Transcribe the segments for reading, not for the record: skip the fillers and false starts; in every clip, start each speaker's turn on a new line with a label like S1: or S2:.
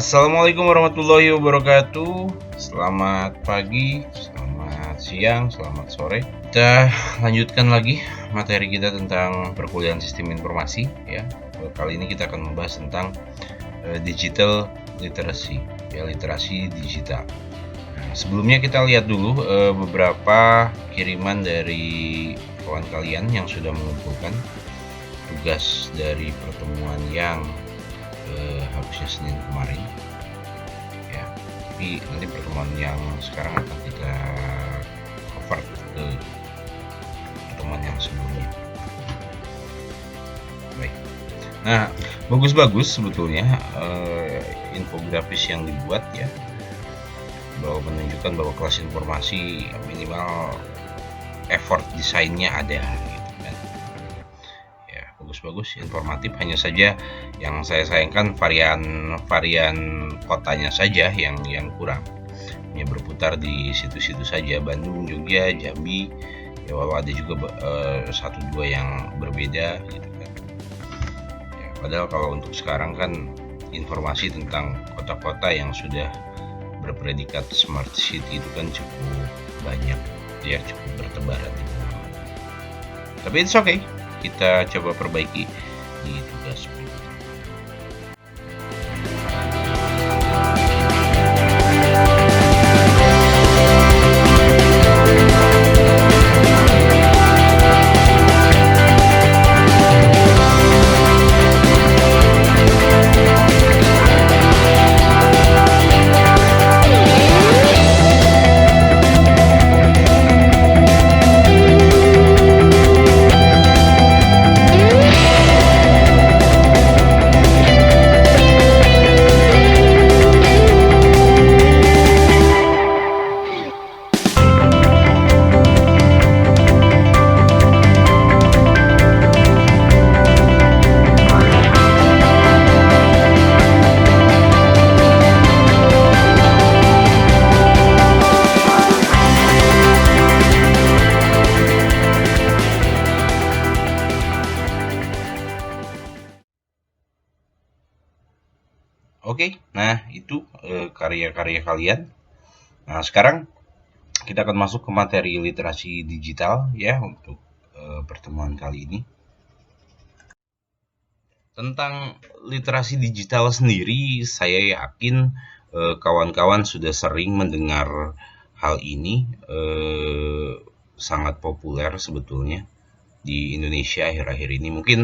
S1: Assalamualaikum warahmatullahi wabarakatuh. Selamat pagi, selamat siang, selamat sore. Kita lanjutkan lagi materi kita tentang perkuliahan sistem informasi ya. Kali ini kita akan membahas tentang digital literacy, ya, literasi digital. Nah, sebelumnya kita lihat dulu beberapa kiriman dari kawan kalian yang sudah mengumpulkan tugas dari pertemuan yang harusnya Senin kemarin ya, tapi nanti pertemuan yang sekarang akan kita cover ke pertemuan yang sebelumnya. Baik, nah bagus-bagus sebetulnya infografis yang dibuat ya, bahwa menunjukkan bahwa kelas informasi minimal effort desainnya ada gitu kan. Ya, bagus-bagus, informatif. Hanya saja yang saya sayangkan varian kotanya saja yang kurang. Hanya berputar di situ-situ saja, Bandung, Jogja, Jambi. Ya, walau ada juga satu dua yang berbeda gitu kan. Ya, padahal kalau untuk sekarang kan informasi tentang kota-kota yang sudah berpredikat smart city itu kan cukup banyak ya, cukup bertebaran di mana-mana. Tapi it's okay, kita coba perbaiki di tugas berikutnya. Oke, nah itu karya-karya kalian. Nah, sekarang kita akan masuk ke materi literasi digital ya untuk pertemuan kali ini. Tentang literasi digital sendiri, saya yakin kawan-kawan sudah sering mendengar hal ini, sangat populer sebetulnya di Indonesia akhir-akhir ini. Mungkin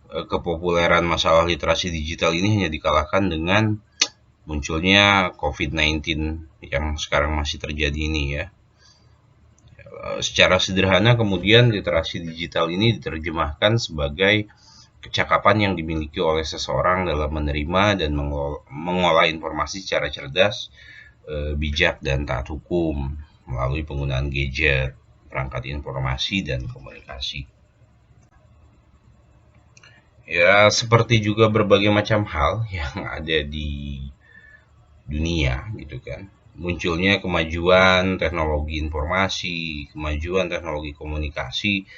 S1: kepopuleran masalah literasi digital ini hanya dikalahkan dengan munculnya COVID-19 yang sekarang masih terjadi ini ya. Secara sederhana kemudian literasi digital ini diterjemahkan sebagai kecakapan yang dimiliki oleh seseorang dalam menerima dan mengolah informasi secara cerdas, bijak, dan taat hukum melalui penggunaan gadget, perangkat informasi, dan komunikasi. Ya, seperti juga berbagai macam hal yang ada di dunia gitu kan. Munculnya kemajuan teknologi informasi, kemajuan teknologi komunikasi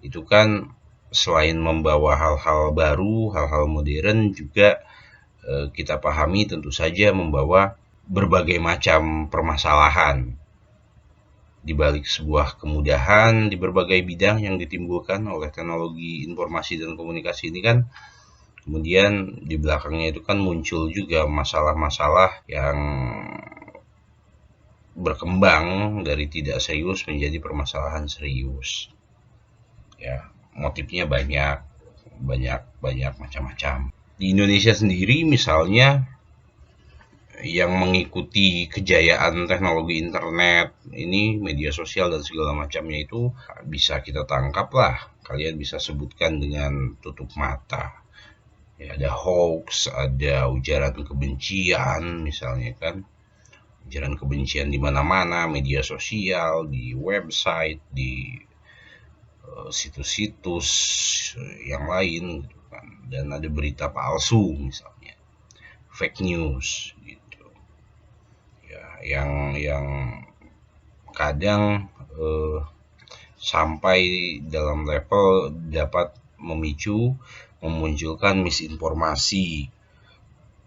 S1: itu kan selain membawa hal-hal baru, hal-hal modern juga kita pahami tentu saja membawa berbagai macam permasalahan. Di balik sebuah kemudahan di berbagai bidang yang ditimbulkan oleh teknologi informasi dan komunikasi ini kan, kemudian di belakangnya itu kan muncul juga masalah-masalah yang berkembang dari tidak serius menjadi permasalahan serius. Ya, motifnya banyak macam-macam. Di Indonesia sendiri misalnya, yang mengikuti kejayaan teknologi internet ini, media sosial dan segala macamnya itu bisa kita tangkap lah, kalian bisa sebutkan dengan tutup mata ya, ada hoax, ada ujaran kebencian misalnya kan, ujaran kebencian di mana-mana, media sosial, di website, di situs-situs yang lain gitu kan, dan ada berita palsu misalnya, fake news gitu ya, yang kadang sampai dalam level dapat memunculkan misinformasi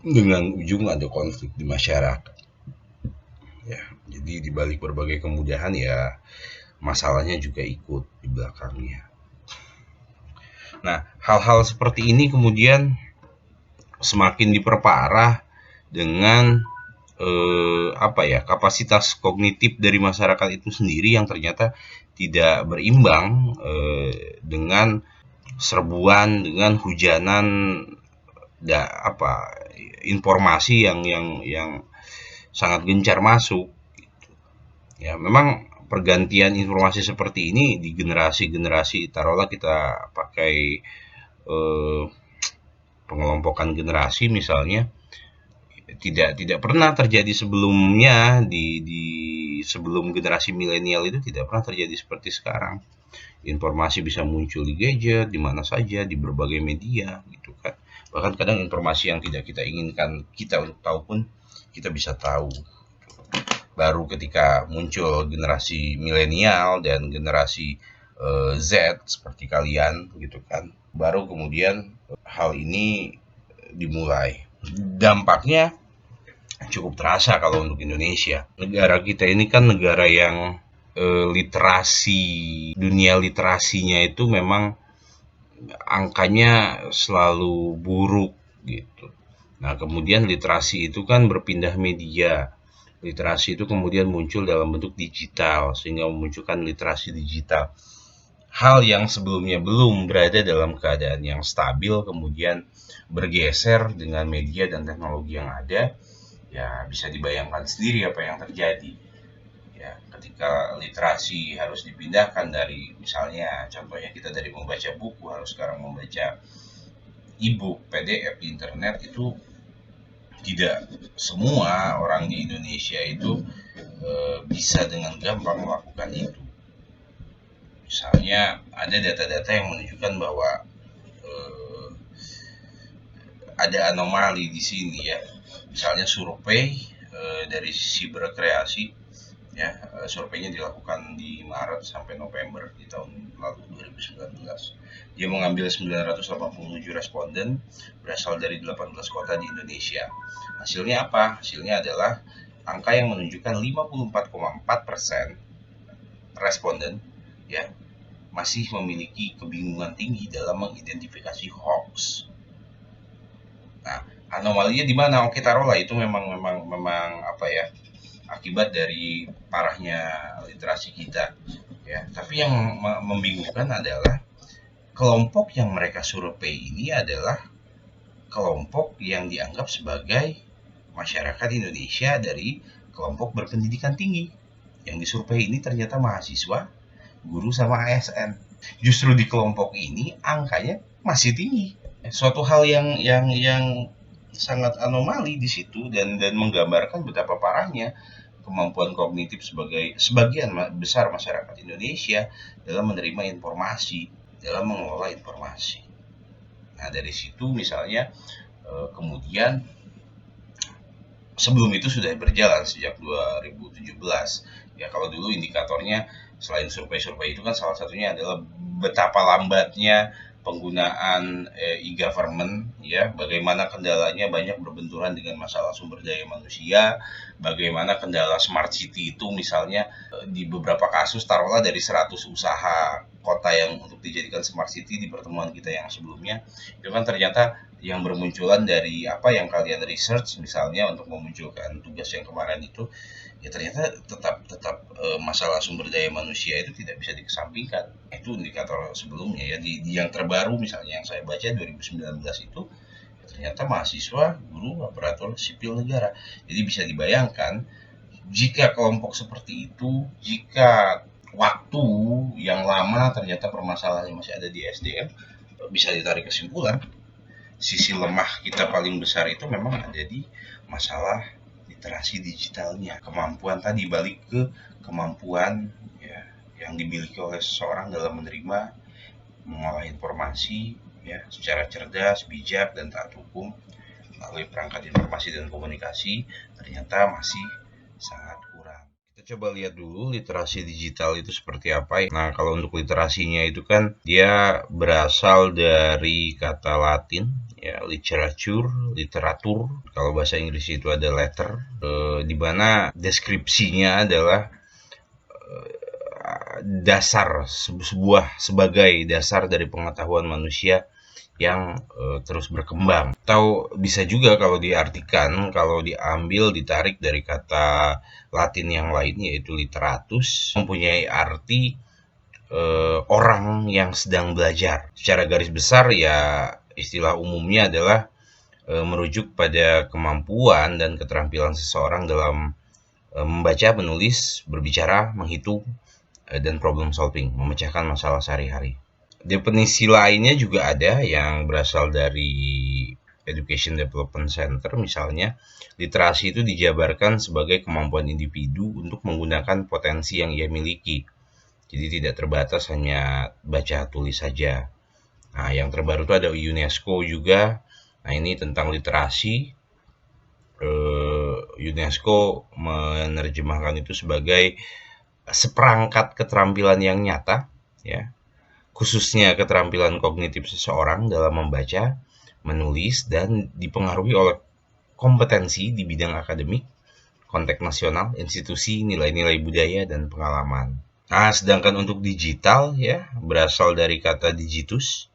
S1: dengan ujung ada konflik di masyarakat. Ya, jadi di balik berbagai kemudahan ya masalahnya juga ikut di belakangnya. Nah, hal-hal seperti ini kemudian semakin diperparah dengan kapasitas kognitif dari masyarakat itu sendiri yang ternyata tidak berimbang dengan serbuan, dengan hujanan informasi yang sangat gencar masuk. Ya, memang pergantian informasi seperti ini di generasi-generasi, taruhlah kita pakai pengelompokan generasi misalnya, tidak pernah terjadi sebelumnya di sebelum generasi milenial itu tidak pernah terjadi seperti sekarang. Informasi bisa muncul di gadget, di mana saja, di berbagai media gitu kan. Bahkan kadang informasi yang tidak kita inginkan kita untuk tahu pun kita bisa tahu. Baru ketika muncul generasi milenial dan generasi Z seperti kalian gitu kan, baru kemudian hal ini dimulai. Dampaknya cukup terasa kalau untuk Indonesia. Negara kita ini kan negara yang dunia literasinya itu memang angkanya selalu buruk gitu. Nah, kemudian literasi itu kan berpindah media. Literasi itu kemudian muncul dalam bentuk digital sehingga memunculkan literasi digital. Hal yang sebelumnya belum berada dalam keadaan yang stabil kemudian bergeser dengan media dan teknologi yang ada. Ya, bisa dibayangkan sendiri apa yang terjadi. Ya, ketika literasi harus dipindahkan dari misalnya contohnya kita dari membaca buku harus sekarang membaca e-book, PDF di internet, itu tidak semua orang di Indonesia itu bisa dengan gampang melakukan itu. Misalnya ada data-data yang menunjukkan bahwa ada anomali di sini ya. Misalnya survei dari sisi berkreasi ya, surveinya dilakukan di Maret sampai November di tahun lalu 2019. Dia mengambil 987 responden berasal dari 18 kota di Indonesia. Hasilnya apa? Hasilnya adalah angka yang menunjukkan 54,4% responden ya masih memiliki kebingungan tinggi dalam mengidentifikasi hoax. Nah, anomalinya di mana? Oke, taruhlah itu memang akibat dari parahnya literasi kita ya. Tapi yang membingungkan adalah kelompok yang mereka survei ini adalah kelompok yang dianggap sebagai masyarakat Indonesia dari kelompok berpendidikan tinggi. Yang disurvei ini ternyata mahasiswa, guru sama ASN. Justru di kelompok ini angkanya masih tinggi. Suatu hal yang sangat anomali di situ dan menggambarkan betapa parahnya kemampuan kognitif sebagian besar masyarakat Indonesia dalam menerima informasi, dalam mengelola informasi. Nah, dari situ misalnya kemudian sebelum itu sudah berjalan sejak 2017. Ya, kalau dulu indikatornya selain survei-survei itu kan salah satunya adalah betapa lambatnya penggunaan e-government ya, bagaimana kendalanya banyak berbenturan dengan masalah sumber daya manusia, bagaimana kendala smart city itu misalnya di beberapa kasus taruhlah dari 100 usaha kota yang untuk dijadikan smart city di pertemuan kita yang sebelumnya itu kan ternyata yang bermunculan dari apa yang kalian research misalnya untuk memunculkan tugas yang kemarin itu ya ternyata tetap masalah sumber daya manusia itu tidak bisa dikesampingkan. Itu indikator sebelumnya ya di yang terbaru misalnya yang saya baca 2019 itu ya ternyata mahasiswa, guru, aparatur sipil negara. Jadi bisa dibayangkan jika kelompok seperti itu, jika waktu yang lama ternyata permasalahannya masih ada di SDM, bisa ditarik kesimpulan sisi lemah kita paling besar itu memang ada di masalah literasi digitalnya. Kemampuan tadi balik ke kemampuan ya yang dimiliki oleh seseorang dalam menerima, mengolah informasi ya secara cerdas, bijak dan taat hukum melalui perangkat informasi dan komunikasi ternyata masih sangat kurang. Kita coba lihat dulu literasi digital itu seperti apa. Nah, kalau untuk literasinya itu kan dia berasal dari kata Latin, ya, literatur. Kalau bahasa Inggris itu ada letter, di mana deskripsinya adalah dasar sebagai dasar dari pengetahuan manusia yang terus berkembang. Atau bisa juga kalau diartikan, kalau diambil ditarik dari kata Latin yang lain yaitu literatus, mempunyai arti orang yang sedang belajar. Secara garis besar ya istilah umumnya adalah merujuk pada kemampuan dan keterampilan seseorang dalam membaca, menulis, berbicara, menghitung, dan problem solving, memecahkan masalah sehari-hari. Definisi lainnya juga ada yang berasal dari Education Development Center, misalnya literasi itu dijabarkan sebagai kemampuan individu untuk menggunakan potensi yang ia miliki. Jadi tidak terbatas hanya baca tulis saja. Nah, yang terbaru itu ada UNESCO juga. Nah, ini tentang literasi. UNESCO menerjemahkan itu sebagai seperangkat keterampilan yang nyata, ya, khususnya keterampilan kognitif seseorang dalam membaca, menulis, dan dipengaruhi oleh kompetensi di bidang akademik, konteks nasional, institusi, nilai-nilai budaya, dan pengalaman. Nah, sedangkan untuk digital, ya, berasal dari kata digitus,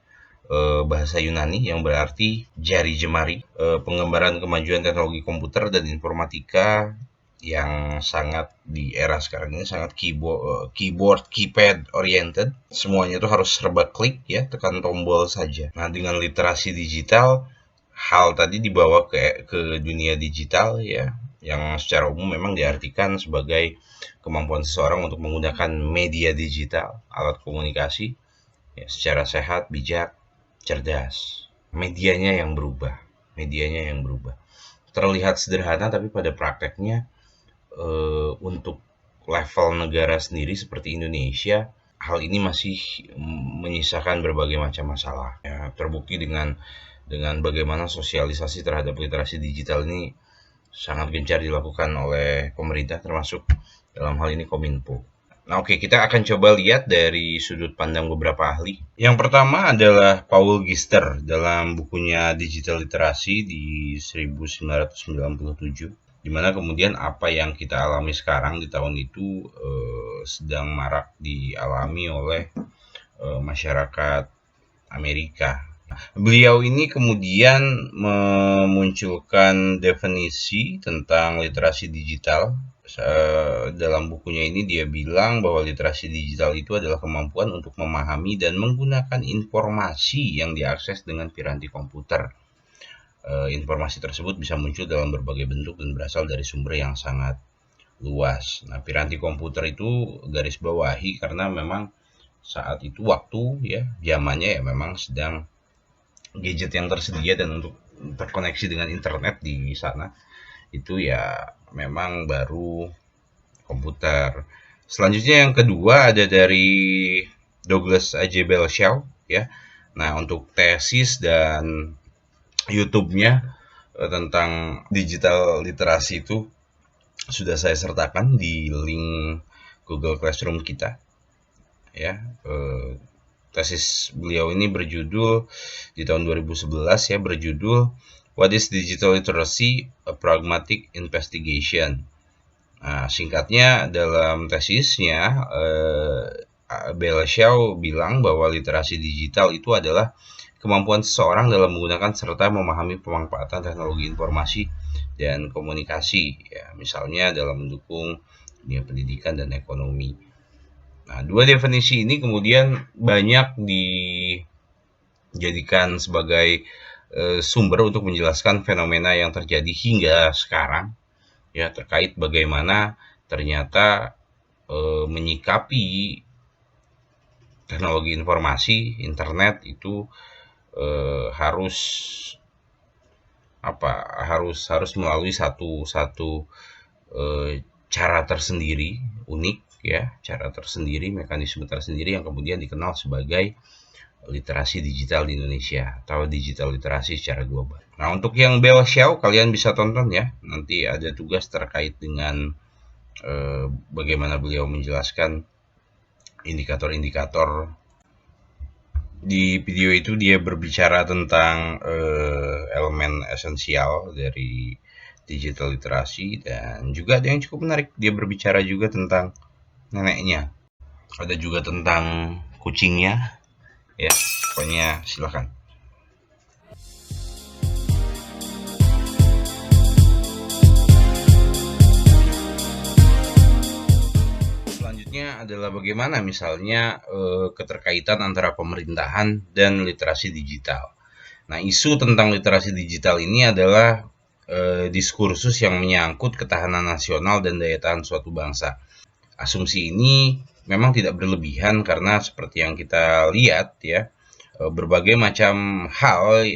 S1: bahasa Yunani yang berarti jari jemari, pengembaraan kemajuan teknologi komputer dan informatika yang sangat di era sekarang ini sangat keyboard keypad oriented, semuanya itu harus serba klik, ya, tekan tombol saja. Nah, dengan literasi digital hal tadi dibawa ke dunia digital, ya, yang secara umum memang diartikan sebagai kemampuan seseorang untuk menggunakan media digital, alat komunikasi, ya, secara sehat, bijak, cerdas. Medianya yang berubah. Terlihat sederhana tapi pada prakteknya untuk level negara sendiri seperti Indonesia, hal ini masih menyisakan berbagai macam masalah. Ya, terbukti dengan bagaimana sosialisasi terhadap literasi digital ini sangat gencar dilakukan oleh pemerintah, termasuk dalam hal ini Kominfo. Nah, oke, kita akan coba lihat dari sudut pandang beberapa ahli. Yang pertama adalah Paul Gister dalam bukunya Digital Literasi di 1997, di mana kemudian apa yang kita alami sekarang di tahun itu sedang marak dialami oleh masyarakat Amerika. Beliau ini kemudian memunculkan definisi tentang literasi digital. Dalam bukunya ini dia bilang bahwa literasi digital itu adalah kemampuan untuk memahami dan menggunakan informasi yang diakses dengan piranti komputer. Informasi tersebut bisa muncul dalam berbagai bentuk dan berasal dari sumber yang sangat luas. Nah, piranti komputer itu garis bawahi karena memang saat itu waktu, ya, zamannya ya memang sedang gadget yang tersedia dan untuk terkoneksi dengan internet di sana itu ya memang baru komputer. Selanjutnya yang kedua ada dari Douglas A.J. Belshaw, ya. Nah, untuk tesis dan YouTube-nya tentang digital literasi itu sudah saya sertakan di link Google Classroom kita, ya. Tesis beliau ini berjudul di tahun 2011, ya, berjudul What is Digital Literacy? A Pragmatic Investigation. Nah, singkatnya dalam tesisnya Belshaw bilang bahwa literasi digital itu adalah kemampuan seseorang dalam menggunakan serta memahami pemanfaatan teknologi informasi dan komunikasi, ya, misalnya dalam mendukung dunia pendidikan dan ekonomi. Nah, dua definisi ini kemudian banyak dijadikan sebagai sumber untuk menjelaskan fenomena yang terjadi hingga sekarang, ya, terkait bagaimana ternyata menyikapi teknologi informasi internet itu harus melalui satu cara tersendiri, unik, ya, cara tersendiri, mekanisme tersendiri yang kemudian dikenal sebagai literasi digital di Indonesia atau digital literasi secara global. Nah, untuk yang Belshaw kalian bisa tonton, ya, nanti ada tugas terkait dengan bagaimana beliau menjelaskan indikator-indikator. Di video itu dia berbicara tentang elemen esensial dari digital literasi, dan juga ada yang cukup menarik, dia berbicara juga tentang neneknya, ada juga tentang kucingnya, ya pokoknya silakan. Selanjutnya adalah bagaimana misalnya keterkaitan antara pemerintahan dan literasi digital. Nah, isu tentang literasi digital ini adalah diskursus yang menyangkut ketahanan nasional dan daya tahan suatu bangsa. Asumsi ini memang tidak berlebihan karena seperti yang kita lihat ya, berbagai macam hal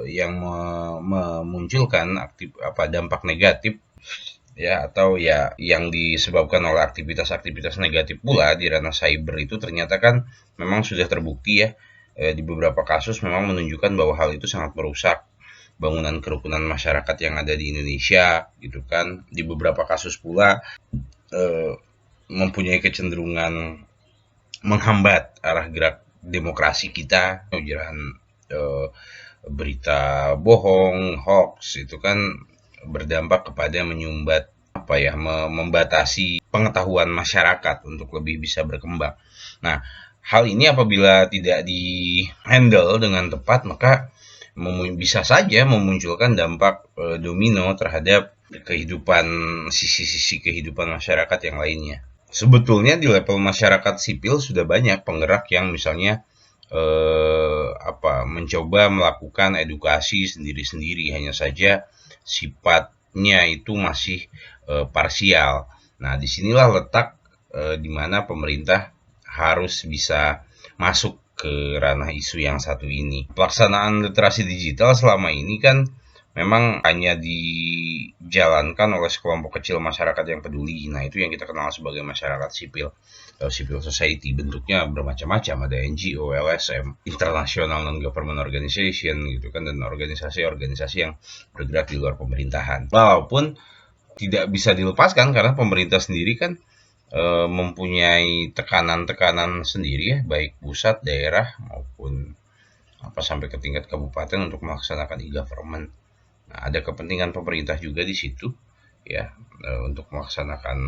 S1: yang memunculkan dampak negatif ya, atau ya yang disebabkan oleh aktivitas-aktivitas negatif pula di ranah cyber itu ternyata kan memang sudah terbukti ya, di beberapa kasus memang menunjukkan bahwa hal itu sangat merusak bangunan kerukunan masyarakat yang ada di Indonesia gitu kan. Di beberapa kasus pula mempunyai kecenderungan menghambat arah gerak demokrasi kita. Ujaran berita bohong, hoax itu kan berdampak kepada menyumbat membatasi pengetahuan masyarakat untuk lebih bisa berkembang. Nah, hal ini apabila tidak di-handle dengan tepat, maka bisa saja memunculkan dampak domino terhadap kehidupan, sisi-sisi kehidupan masyarakat yang lainnya. Sebetulnya di level masyarakat sipil sudah banyak penggerak yang misalnya mencoba melakukan edukasi sendiri-sendiri, hanya saja sifatnya itu masih parsial. Nah, disinilah letak di mana pemerintah harus bisa masuk ke ranah isu yang satu ini. Pelaksanaan literasi digital selama ini kan memang hanya dijalankan oleh sekelompok kecil masyarakat yang peduli. Nah, itu yang kita kenal sebagai masyarakat sipil atau civil society. Bentuknya bermacam-macam, ada NGO, LSM, International Non-Government Organization gitu kan, dan organisasi-organisasi yang bergerak di luar pemerintahan. Walaupun tidak bisa dilepaskan karena pemerintah sendiri kan mempunyai tekanan-tekanan sendiri ya, baik pusat, daerah maupun sampai ke tingkat kabupaten untuk melaksanakan e-government. Nah, ada kepentingan pemerintah juga di situ ya, untuk melaksanakan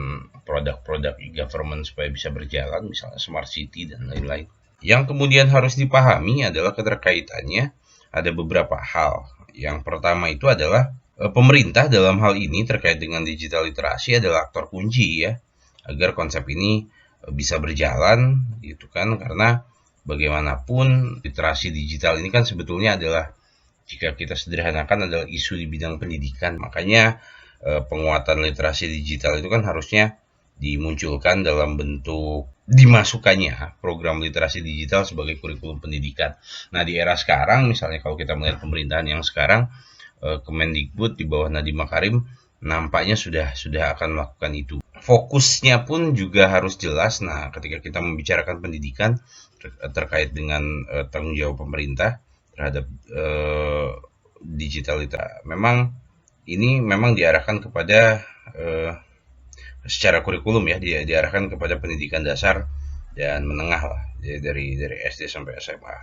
S1: produk-produk e-government supaya bisa berjalan, misalnya smart city dan lain-lain. Yang kemudian harus dipahami adalah keterkaitannya ada beberapa hal. Yang pertama itu adalah pemerintah dalam hal ini terkait dengan digital literasi adalah aktor kunci ya, agar konsep ini bisa berjalan gitu kan, karena bagaimanapun literasi digital ini kan sebetulnya adalah, jika kita sederhanakan, adalah isu di bidang pendidikan. Makanya penguatan literasi digital itu kan harusnya dimunculkan dalam bentuk dimasukkannya program literasi digital sebagai kurikulum pendidikan. Nah, di era sekarang misalnya kalau kita melihat pemerintahan yang sekarang, Kemendikbud di bawah Nadiem Makarim nampaknya sudah akan melakukan itu. Fokusnya pun juga harus jelas. Nah, ketika kita membicarakan pendidikan terkait dengan tanggung jawab pemerintah terhadap digital literasi, memang ini memang diarahkan kepada secara kurikulum ya, diarahkan kepada pendidikan dasar dan menengah lah, dari SD sampai SMA.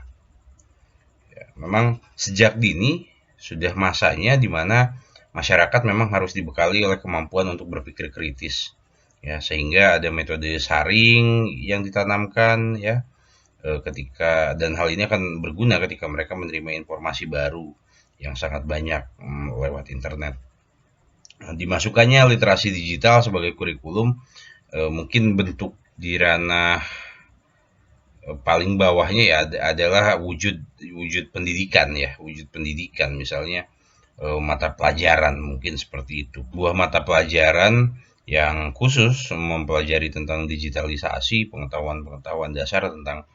S1: Ya, memang sejak dini sudah masanya di mana masyarakat memang harus dibekali oleh kemampuan untuk berpikir kritis ya, sehingga ada metode saring yang ditanamkan ya, ketika, dan hal ini akan berguna ketika mereka menerima informasi baru yang sangat banyak lewat internet. Nah, dimasukkannya literasi digital sebagai kurikulum mungkin bentuk di ranah paling bawahnya ya adalah wujud pendidikan ya, wujud pendidikan, misalnya mata pelajaran mungkin seperti itu, buah mata pelajaran yang khusus mempelajari tentang digitalisasi, pengetahuan dasar tentang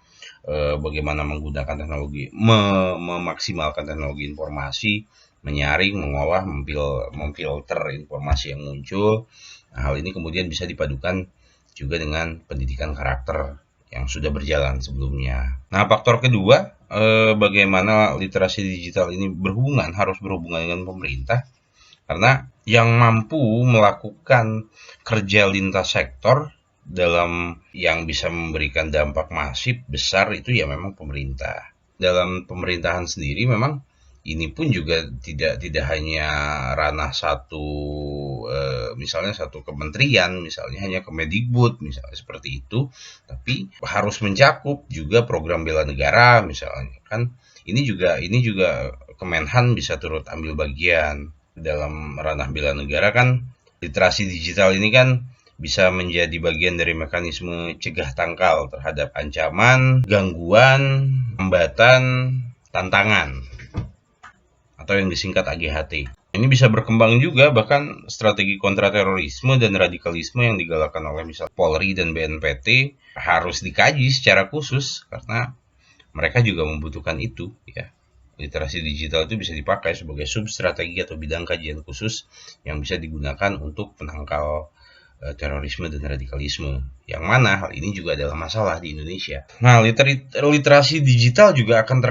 S1: bagaimana menggunakan teknologi, memaksimalkan teknologi informasi, menyaring, mengolah, memfilter informasi yang muncul. Nah, hal ini kemudian bisa dipadukan juga dengan pendidikan karakter yang sudah berjalan sebelumnya. Nah, faktor kedua, bagaimana literasi digital ini harus berhubungan dengan pemerintah. Karena yang mampu melakukan kerja lintas sektor dalam yang bisa memberikan dampak masif besar itu ya memang pemerintah. Dalam pemerintahan sendiri memang ini pun juga tidak hanya ranah satu misalnya satu kementerian, misalnya hanya Kemendikbud misalnya seperti itu, tapi harus mencakup juga program bela negara misalnya kan. Ini juga Kemenhan bisa turut ambil bagian dalam ranah bela negara kan. Literasi digital ini kan bisa menjadi bagian dari mekanisme cegah tangkal terhadap ancaman, gangguan, hambatan, tantangan atau yang disingkat AGHT. Ini bisa berkembang juga bahkan strategi kontraterorisme dan radikalisme yang digalakkan oleh misal Polri dan BNPT harus dikaji secara khusus karena mereka juga membutuhkan itu ya. Literasi digital itu bisa dipakai sebagai substrategi atau bidang kajian khusus yang bisa digunakan untuk penangkal terorisme dan radikalisme. Yang mana hal ini juga adalah masalah di Indonesia. Nah, literasi digital juga akan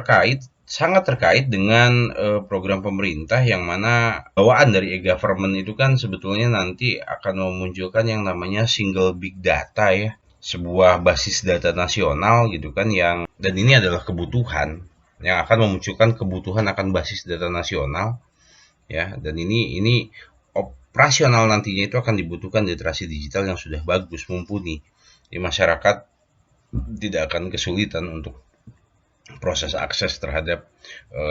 S1: sangat terkait dengan program pemerintah yang mana bawaan dari e-government itu kan sebetulnya nanti akan memunculkan yang namanya single big data ya, sebuah basis data nasional gitu kan, yang dan ini adalah kebutuhan yang akan memunculkan kebutuhan akan basis data nasional ya, dan ini operasional nantinya itu akan dibutuhkan literasi digital yang sudah bagus mumpuni di masyarakat, tidak akan kesulitan untuk proses akses terhadap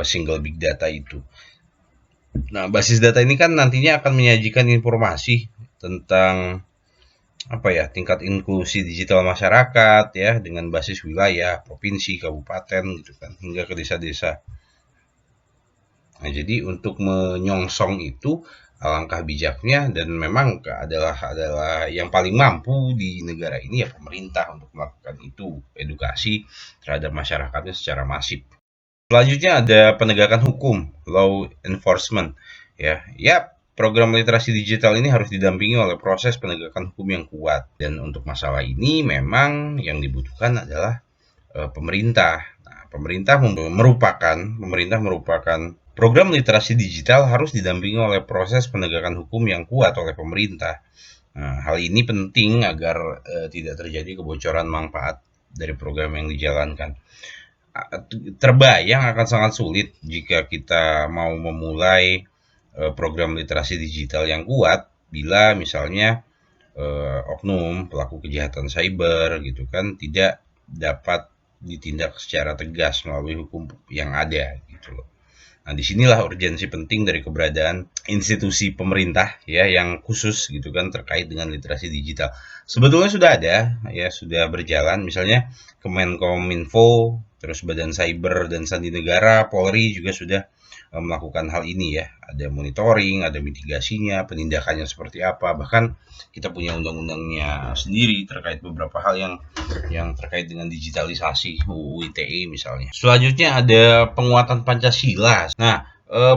S1: single big data itu. Nah, basis data ini kan nantinya akan menyajikan informasi tentang tingkat inklusi digital masyarakat ya, dengan basis wilayah, provinsi, kabupaten gitu kan, hingga ke desa-desa. Nah, jadi untuk menyongsong itu alangkah bijaknya, dan memang adalah yang paling mampu di negara ini ya pemerintah untuk melakukan itu, edukasi terhadap masyarakatnya secara masif. Selanjutnya ada penegakan hukum, law enforcement. Ya, program literasi digital ini harus didampingi oleh proses penegakan hukum yang kuat. Dan untuk masalah ini memang yang dibutuhkan adalah pemerintah. Nah, pemerintah merupakan program literasi digital harus didampingi oleh proses penegakan hukum yang kuat oleh pemerintah. Nah, hal ini penting agar tidak terjadi kebocoran manfaat dari program yang dijalankan. Terbayang akan sangat sulit jika kita mau memulai program literasi digital yang kuat bila misalnya oknum pelaku kejahatan cyber gitu kan tidak dapat ditindak secara tegas melalui hukum yang ada gitu loh. Nah, disinilah urgensi penting dari keberadaan institusi pemerintah ya yang khusus gitu kan terkait dengan literasi digital. Sebetulnya sudah ada ya, sudah berjalan, misalnya Kemenkominfo, terus Badan Cyber dan Sandi Negara, Polri juga sudah melakukan hal ini ya. Ada monitoring, ada mitigasinya, penindakannya seperti apa. Bahkan kita punya undang-undangnya sendiri terkait beberapa hal yang terkait dengan digitalisasi, UU ITE misalnya. Selanjutnya ada penguatan Pancasila. Nah,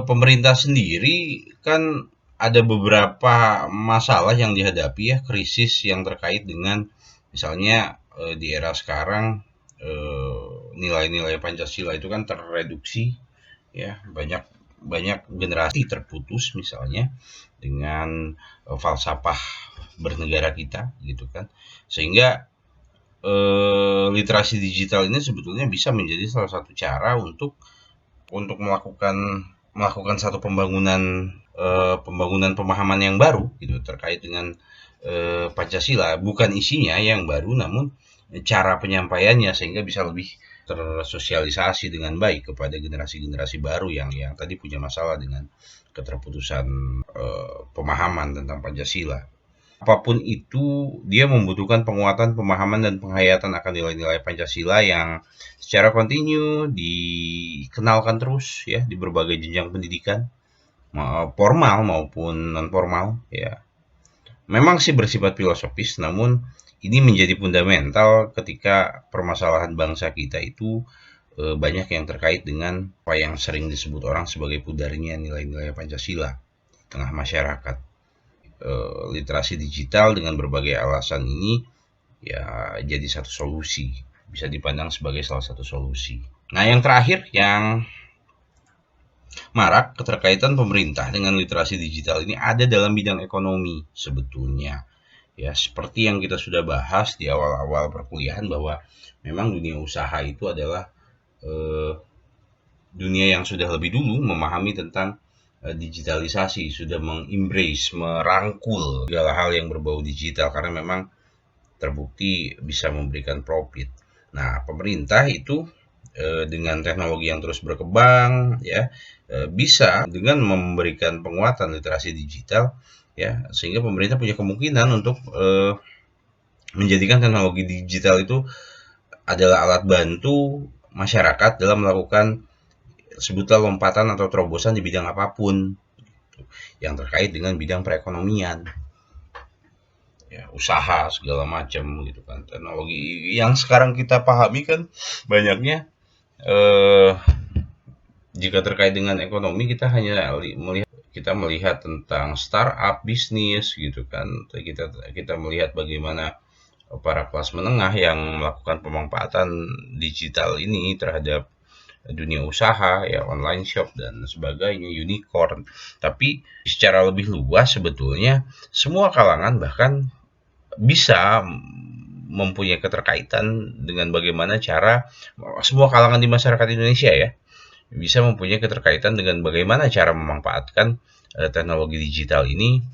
S1: pemerintah sendiri kan ada beberapa masalah yang dihadapi ya, krisis yang terkait dengan misalnya di era sekarang nilai-nilai Pancasila itu kan tereduksi ya, banyak generasi terputus misalnya dengan falsafah bernegara kita gitu kan, sehingga literasi digital ini sebetulnya bisa menjadi salah satu cara untuk melakukan satu pembangunan pemahaman yang baru gitu terkait dengan Pancasila, bukan isinya yang baru namun cara penyampaiannya, sehingga bisa lebih tersosialisasi dengan baik kepada generasi-generasi baru yang tadi punya masalah dengan keterputusan pemahaman tentang Pancasila. Apapun itu, dia membutuhkan penguatan pemahaman dan penghayatan akan nilai-nilai Pancasila yang secara kontinu dikenalkan terus ya di berbagai jenjang pendidikan, formal maupun non formal ya. Memang sih bersifat filosofis, namun ini menjadi fundamental ketika permasalahan bangsa kita itu banyak yang terkait dengan apa yang sering disebut orang sebagai pudarnya nilai-nilai Pancasila di tengah masyarakat. Literasi digital dengan berbagai alasan ini ya jadi satu solusi, bisa dipandang sebagai salah satu solusi. Nah, yang terakhir yang Marak keterkaitan pemerintah dengan literasi digital ini ada dalam bidang ekonomi sebetulnya. Ya, seperti yang kita sudah bahas di awal-awal perkuliahan bahwa memang dunia usaha itu adalah eh, dunia yang sudah lebih dulu memahami tentang digitalisasi, sudah mengembrace, merangkul segala hal yang berbau digital karena memang terbukti bisa memberikan profit. Nah, pemerintah itu dengan teknologi yang terus berkembang ya bisa dengan memberikan penguatan literasi digital ya sehingga pemerintah punya kemungkinan untuk menjadikan teknologi digital itu adalah alat bantu masyarakat dalam melakukan sebutlah lompatan atau terobosan di bidang apapun yang terkait dengan bidang perekonomian ya usaha segala macam gitu kan teknologi yang sekarang kita pahami kan banyaknya eh, jika terkait dengan ekonomi kita melihat tentang startup bisnis gitu kan kita melihat bagaimana para kelas menengah yang melakukan pemanfaatan digital ini terhadap dunia usaha ya online shop dan sebagainya unicorn tapi secara lebih luas sebetulnya semua kalangan bahkan bisa mempunyai keterkaitan dengan bagaimana cara semua kalangan di masyarakat Indonesia ya bisa mempunyai keterkaitan dengan bagaimana cara memanfaatkan teknologi digital ini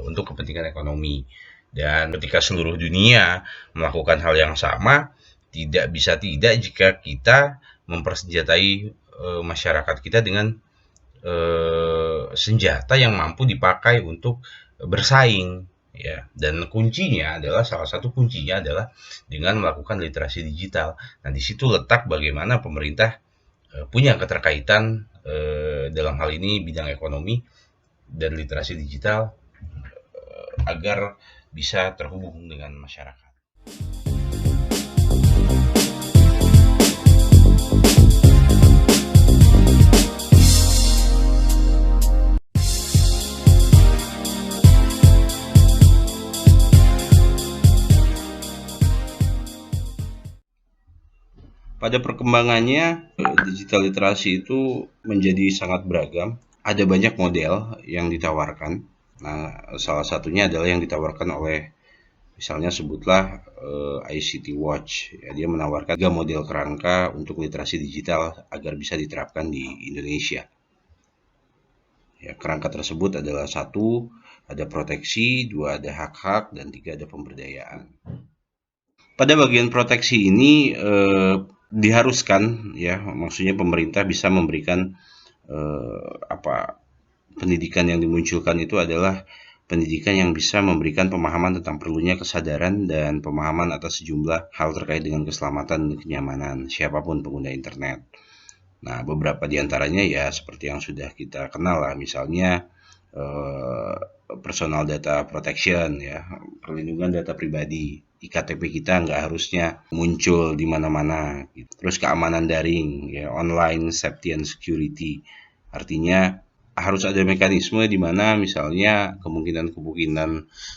S1: untuk kepentingan ekonomi dan ketika seluruh dunia melakukan hal yang sama tidak bisa tidak jika kita mempersenjatai masyarakat kita dengan senjata yang mampu dipakai untuk bersaing ya dan salah satu kuncinya adalah dengan melakukan literasi digital. Nah, di situ letak bagaimana pemerintah punya keterkaitan dalam hal ini bidang ekonomi dan literasi digital agar bisa terhubung dengan masyarakat. Pada perkembangannya, digital literasi itu menjadi sangat beragam. Ada banyak model yang ditawarkan. Nah, salah satunya adalah yang ditawarkan oleh misalnya sebutlah ICT Watch. Ya, dia menawarkan 3 model kerangka untuk literasi digital agar bisa diterapkan di Indonesia. Ya, kerangka tersebut adalah 1, ada proteksi, 2 ada hak-hak, dan 3 ada pemberdayaan. Pada bagian proteksi ini diharuskan ya maksudnya pemerintah bisa memberikan pendidikan yang dimunculkan itu adalah pendidikan yang bisa memberikan pemahaman tentang perlunya kesadaran dan pemahaman atas sejumlah hal terkait dengan keselamatan dan kenyamanan siapapun pengguna internet. Nah, beberapa di antaranya ya seperti yang sudah kita kenal lah, misalnya personal data protection ya, perlindungan data pribadi. IKTP kita nggak harusnya muncul di mana-mana. Terus keamanan daring, ya online safety and security. Artinya harus ada mekanisme di mana misalnya kemungkinan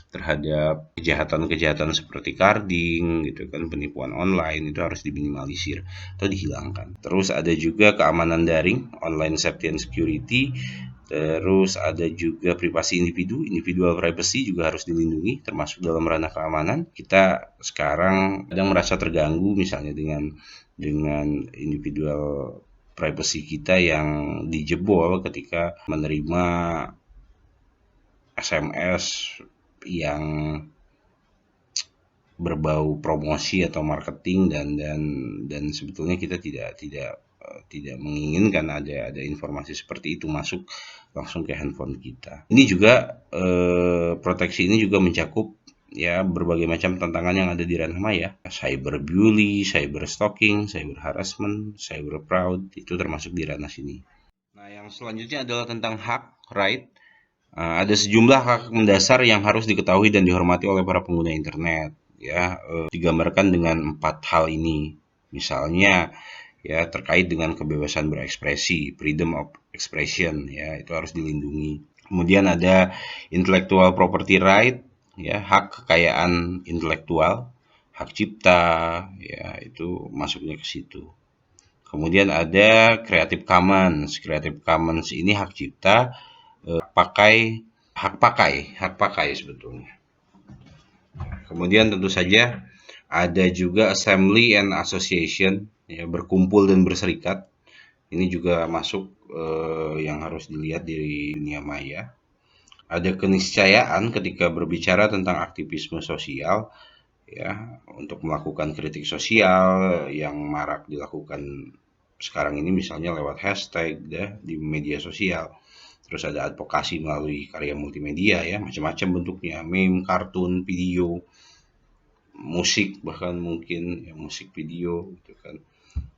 S1: terhadap kejahatan-kejahatan seperti carding gitu kan, penipuan online itu harus diminimalisir atau dihilangkan. Terus ada juga keamanan daring, online safety and security. Terus ada juga privasi individual privacy juga harus dilindungi termasuk dalam ranah keamanan. Kita sekarang kadang merasa terganggu misalnya dengan individual privacy kita yang dijebol ketika menerima SMS yang berbau promosi atau marketing dan sebetulnya kita tidak menginginkan ada informasi seperti itu masuk langsung ke handphone kita. Ini juga proteksi ini juga mencakup ya berbagai macam tantangan yang ada di ranah maya, cyberbully, cyber stalking, cyber harassment, cyber fraud itu termasuk di ranah sini. Nah, yang selanjutnya adalah tentang hak, right? Ada sejumlah hak mendasar yang harus diketahui dan dihormati oleh para pengguna internet ya, digambarkan dengan 4 hal ini. Misalnya ya terkait dengan kebebasan berekspresi, freedom of expression ya, itu harus dilindungi. Kemudian ada intellectual property right ya, hak kekayaan intelektual, hak cipta ya, itu masuknya ke situ. Kemudian ada Creative Commons. Creative Commons ini hak cipta, hak pakai sebetulnya. Kemudian tentu saja ada juga assembly and association, ya, berkumpul dan berserikat. Ini juga masuk yang harus dilihat di dunia maya. Ada keniscayaan ketika berbicara tentang aktivisme sosial, ya, untuk melakukan kritik sosial yang marak dilakukan sekarang ini, misalnya lewat hashtag ya, di media sosial. Terus ada advokasi melalui karya multimedia, ya, macam-macam bentuknya, meme, kartun, video, musik, bahkan mungkin ya, musik video gitu kan.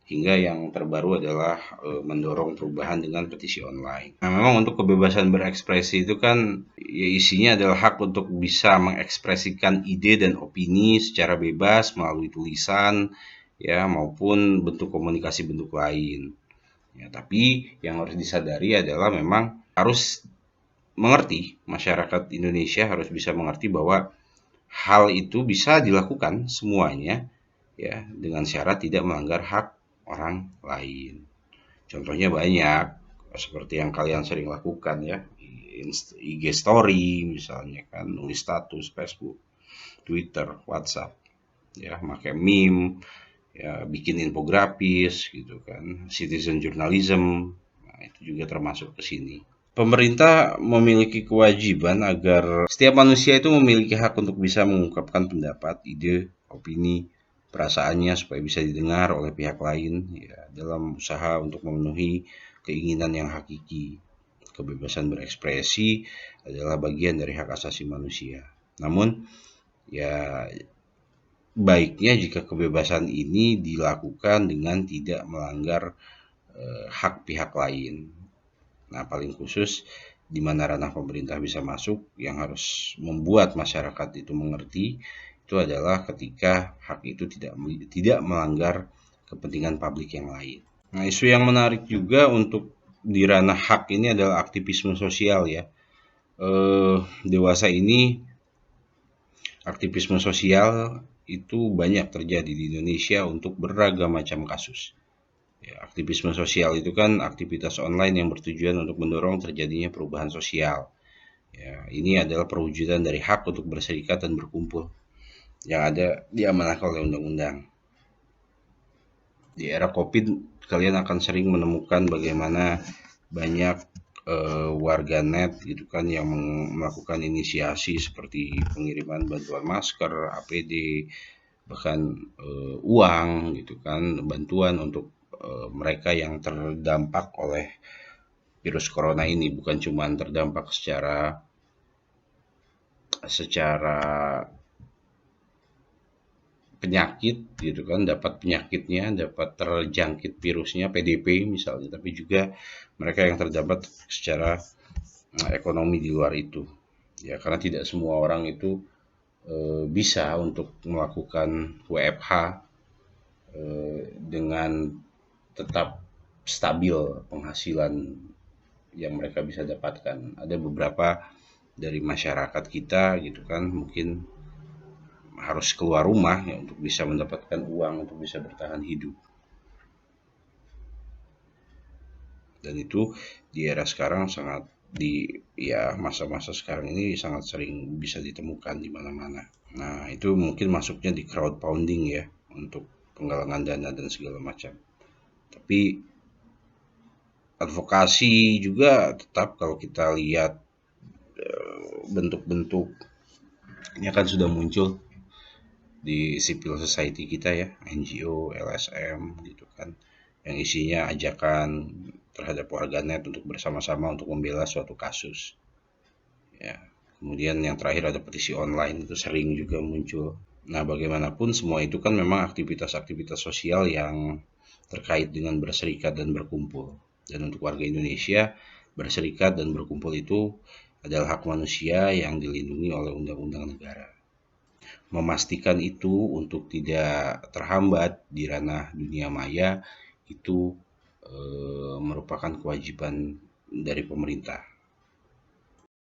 S1: Hingga yang terbaru adalah mendorong perubahan dengan petisi online. Nah, memang untuk kebebasan berekspresi itu kan ya, isinya adalah hak untuk bisa mengekspresikan ide dan opini secara bebas melalui tulisan, ya, maupun bentuk komunikasi bentuk lain. Ya, tapi yang harus disadari adalah memang harus mengerti, masyarakat Indonesia harus bisa mengerti bahwa hal itu bisa dilakukan semuanya, ya, dengan syarat tidak melanggar hak orang lain. Contohnya banyak, seperti yang kalian sering lakukan, ya, IG story misalnya kan, nulis status Facebook, Twitter, WhatsApp, ya, pakai meme, ya, bikin infografis gitu kan, citizen journalism. Nah, itu juga termasuk ke sini. Pemerintah memiliki kewajiban agar setiap manusia itu memiliki hak untuk bisa mengungkapkan pendapat, ide, opini, perasaannya supaya bisa didengar oleh pihak lain, ya, dalam usaha untuk memenuhi keinginan yang hakiki. Kebebasan berekspresi adalah bagian dari hak asasi manusia. Namun, ya, baiknya jika kebebasan ini dilakukan dengan tidak melanggar hak pihak lain. Nah, paling khusus di mana ranah pemerintah bisa masuk, yang harus membuat masyarakat itu mengerti, itu adalah ketika hak itu tidak melanggar kepentingan publik yang lain. Nah, isu yang menarik juga untuk di ranah hak ini adalah aktivisme sosial, ya. Dewasa ini aktivisme sosial itu banyak terjadi di Indonesia untuk beragam macam kasus. Ya, aktivisme sosial itu kan aktivitas online yang bertujuan untuk mendorong terjadinya perubahan sosial. Ya, ini adalah perwujudan dari hak untuk berserikat dan berkumpul yang ada diamanahkan oleh undang-undang. Di era COVID, kalian akan sering menemukan bagaimana banyak warganet gitu kan yang melakukan inisiasi seperti pengiriman bantuan masker, APD, bahkan uang gitu kan, bantuan untuk mereka yang terdampak oleh virus corona ini, bukan cuma terdampak secara penyakit gitu kan, dapat penyakitnya, dapat terjangkit virusnya, PDP misalnya, tapi juga mereka yang terdampak secara ekonomi di luar itu. Ya, karena tidak semua orang itu bisa untuk melakukan WFH dengan tetap stabil penghasilan yang mereka bisa dapatkan. Ada beberapa dari masyarakat kita gitu kan, mungkin harus keluar rumah ya untuk bisa mendapatkan uang untuk bisa bertahan hidup. Dan itu di era sekarang sangat masa-masa sekarang ini sangat sering bisa ditemukan di mana-mana. Nah, itu mungkin masuknya di crowdfunding, ya, untuk penggalangan dana dan segala macam. Tapi advokasi juga tetap, kalau kita lihat bentuk-bentuk ini akan sudah muncul di civil society kita, ya, NGO, LSM gitu kan, yang isinya ajakan terhadap warganet untuk bersama-sama untuk membela suatu kasus, ya. Kemudian yang terakhir ada petisi online, itu sering juga muncul. Nah, bagaimanapun semua itu kan memang aktivitas-aktivitas sosial yang terkait dengan berserikat dan berkumpul. Dan untuk warga Indonesia, berserikat dan berkumpul itu adalah hak manusia yang dilindungi oleh undang-undang negara. Memastikan itu untuk tidak terhambat di ranah dunia maya itu merupakan kewajiban dari pemerintah.